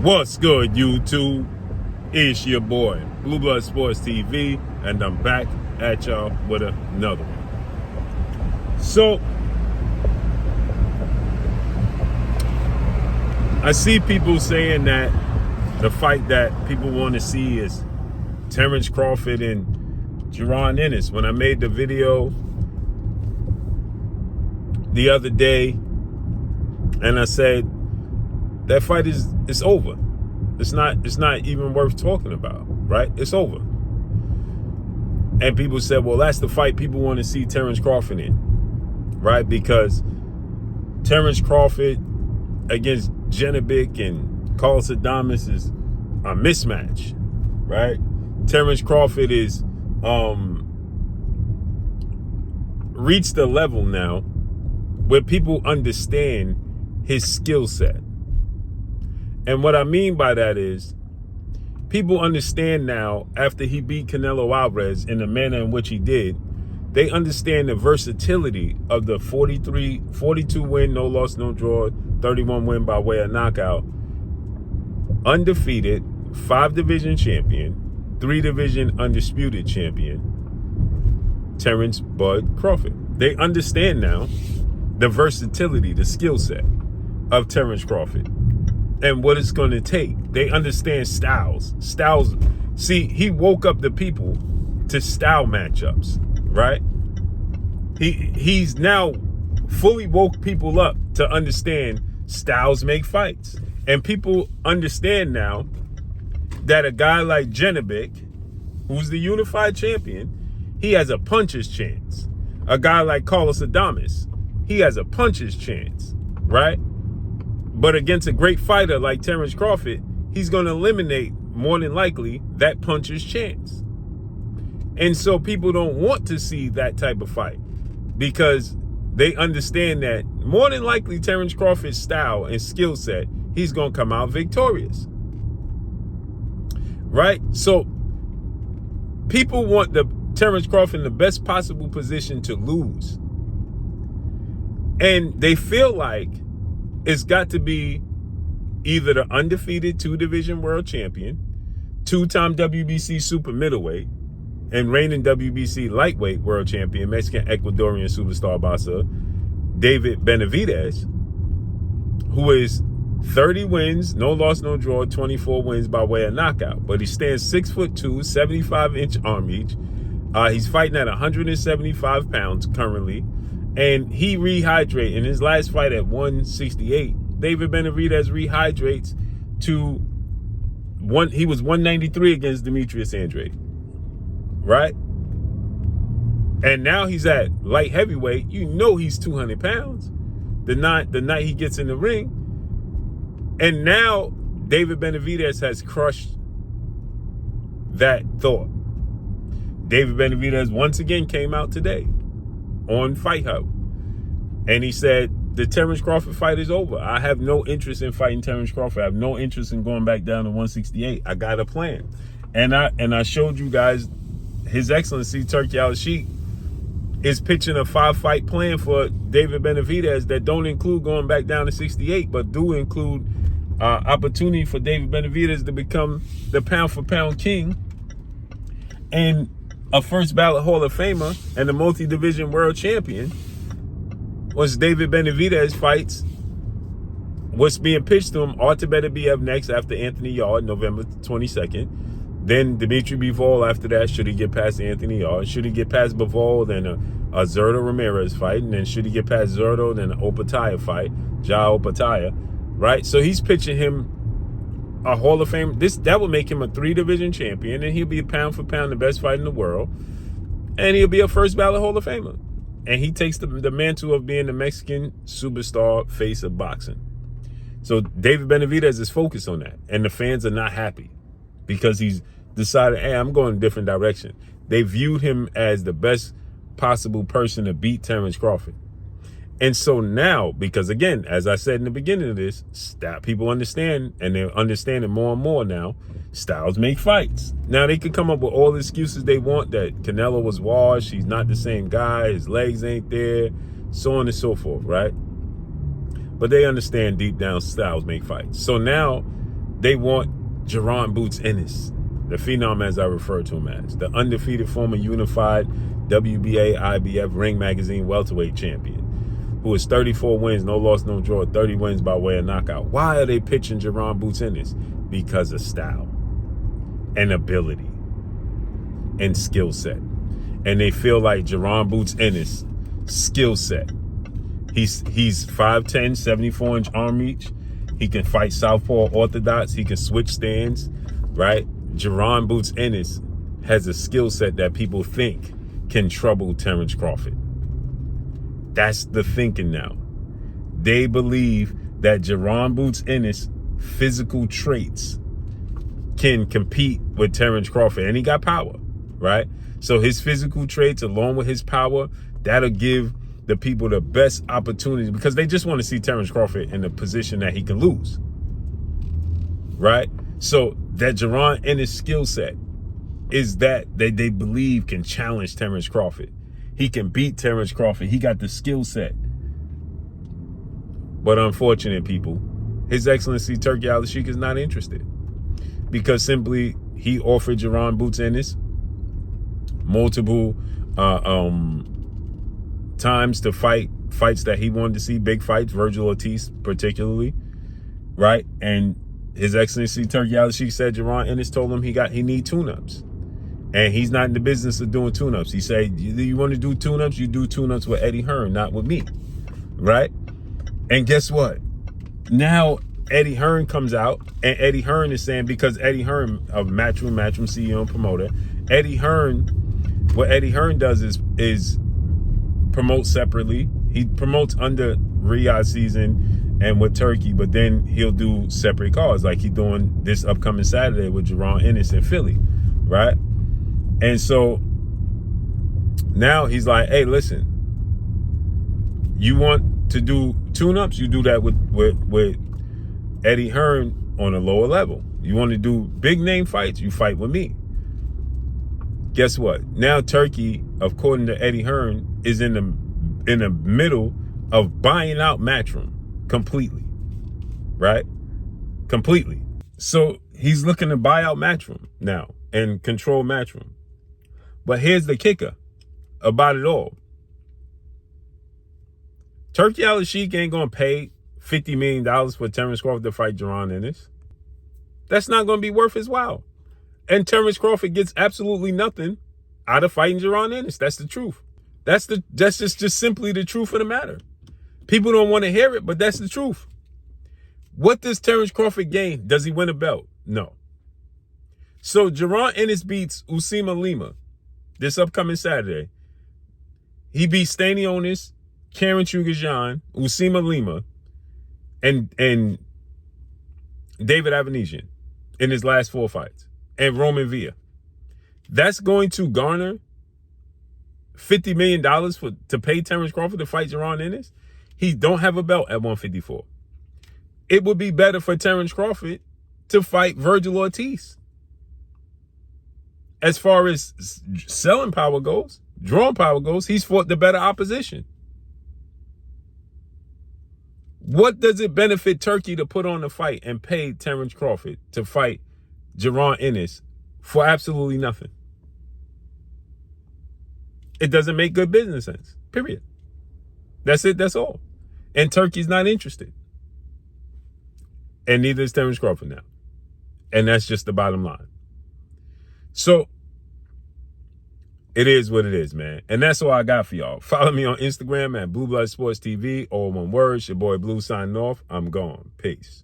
What's good, YouTube? It's your boy, Blue Blood Sports TV, and I'm back at y'all with another one. So, I see people saying that the fight that people want to see is Terence Crawford and Jaron Ennis. When I made the video the other day, and I said that fight is over. It's not even worth talking about, right? It's over. And people said, well, that's the fight people want to see Terence Crawford in, right? Because Terence Crawford against Benavidez and Carlos Adames is a mismatch, right? Terence Crawford is reached a level now where people understand his skill set. And what I mean by that is people understand now, after he beat Canelo Alvarez in the manner in which he did, they understand the versatility of the 42 win, no loss, no draw, 31 win by way of knockout, undefeated, 5-division champion, 3-division undisputed champion, Terence Bud Crawford. They understand now the versatility, the skill set of Terence Crawford and what it's going to take. They understand styles. See, he woke up the people to style matchups, right? He's now fully woke people up to understand styles make fights. And people understand now that a guy like Benavidez, who's the unified champion, he has a puncher's chance. A guy like Carlos Adames, he has a puncher's chance, right? But against a great fighter like Terence Crawford, he's going to eliminate, more than likely, that puncher's chance. And so people don't want to see that type of fight because they understand that more than likely Terence Crawford's style and skill set, he's going to come out victorious. Right? So people want the Terence Crawford in the best possible position to lose. And they feel like it's got to be either the undefeated 2-division world champion, 2-time WBC super middleweight, and reigning WBC lightweight world champion, Mexican Ecuadorian superstar boxer, David Benavidez, who is 30 wins, no loss, no draw, 24 wins by way of knockout. But he stands 6'2", 75-inch arm reach. He's fighting at 175 pounds currently. And he rehydrates in his last fight at 168. David Benavidez rehydrates to he was 193 against Demetrius Andrade, right? And now he's at light heavyweight. You know he's 200 pounds the night he gets in the ring. And now David Benavidez has crushed that thought. David Benavidez once again came out today on Fight Hub, and he said the Terence Crawford fight is over. I have no interest in fighting Terence Crawford. I have no interest in going back down to 168. I got a plan, and I showed you guys His Excellency Turki is pitching a 5-fight plan for David Benavidez that don't include going back down to 68, but do include opportunity for David Benavidez to become the pound-for-pound king and a first ballot Hall of Famer and a multi-division world champion. Once David Benavidez fights, what's being pitched to him ought to better be up next after Anthony Yard, November 22nd. Then Dimitri Bivol after that, should he get past Anthony Yard. Should he get past Bivol, then a Zurdo Ramirez fight. And then should he get past Zurdo, then an Opataya fight, Ja Opataya, right? So he's pitching him a Hall of Fame. That will make him a 3-division champion, and he'll be a pound for pound the best fighter in the world, and he'll be a first ballot Hall of Famer. And he takes the mantle of being the Mexican superstar face of boxing. So David Benavidez is focused on that, and the fans are not happy because he's decided, hey, I'm going a different direction. They viewed him as the best possible person to beat Terence Crawford. And so now, because again, as I said in the beginning of this, people understand, and they're understanding more and more now, styles make fights. Now, they could come up with all the excuses they want, that Canelo was washed, he's not the same guy, his legs ain't there, so on and so forth, right? But they understand deep down styles make fights. So now They want Jaron Boots Ennis, the phenom as I refer to him as, the undefeated former unified WBA IBF Ring Magazine welterweight champion, who is 34 wins, no loss, no draw, 30 wins by way of knockout. Why are they pitching Jaron Boots Ennis? Because of style and ability and skill set. And they feel like Jaron Boots Ennis' skill set. He's 5'10", 74-inch arm reach. He can fight southpaw orthodox. He can switch stands, right? Jaron Boots Ennis has a skill set that people think can trouble Terence Crawford. That's the thinking now. They believe that Jaron Boots Ennis' physical traits can compete with Terence Crawford. And he got power, right? So his physical traits, along with his power, that'll give the people the best opportunity, because they just want to see Terence Crawford in a position that he can lose, right? So that Jaron Ennis' skill set is that they believe can challenge Terence Crawford. He can beat Terence Crawford. He got the skill set. But unfortunate people, His Excellency Turki Al-Sheikh is not interested, because simply he offered Jaron Boots Ennis multiple times to fights that he wanted to see, big fights, Virgil Ortiz particularly, right? And His Excellency Turki Al-Sheikh said Jaron Ennis told him he need tune-ups, and he's not in the business of doing tune-ups. He said, you want to do tune-ups, you do tune-ups with Eddie Hearn, not with me, right? And guess what? Now Eddie Hearn comes out, and Eddie Hearn is saying, because Eddie Hearn of Matchroom CEO and promoter, what Eddie Hearn does is promote separately. He promotes under Riyadh season and with Turkey, but then he'll do separate cards, like he's doing this upcoming Saturday with Jaron Ennis in Philly, right? And so now he's like, hey, listen, you want to do tune-ups, you do that with Eddie Hearn on a lower level. You want to do big name fights, you fight with me. Guess what? Now Turkey, according to Eddie Hearn, is in the middle of buying out Matchroom completely, right? Completely. So he's looking to buy out Matchroom now and control Matchroom. But here's the kicker about it all. Turki Al-Sheikh ain't going to pay $50 million for Terence Crawford to fight Jaron Ennis. That's not going to be worth his while. And Terence Crawford gets absolutely nothing out of fighting Jaron Ennis. That's the truth. That's just simply the truth of the matter. People don't want to hear it, but that's the truth. What does Terence Crawford gain? Does he win a belt? No. So Jaron Ennis beats Usima Lima this upcoming Saturday. He beats Stanionis, Karen Chugajan, Usima Lima, and David Avanesian in his last 4 fights, and Roman Villa. That's going to garner $50 million to pay Terence Crawford to fight Jaron Ennis. He don't have a belt at 154. It would be better for Terence Crawford to fight Virgil Ortiz. As far as selling power goes, drawing power goes, he's fought the better opposition. What does it benefit Turkey to put on a fight and pay Terence Crawford to fight Jaron Ennis for absolutely nothing? It doesn't make good business sense, period. That's it, that's all. And Turkey's not interested. And neither is Terence Crawford now. And that's just the bottom line. So, it is what it is, man. And that's all I got for y'all. Follow me on Instagram at Blue Blood Sports TV, all one word. It's your boy Blue signing off. I'm gone. Peace.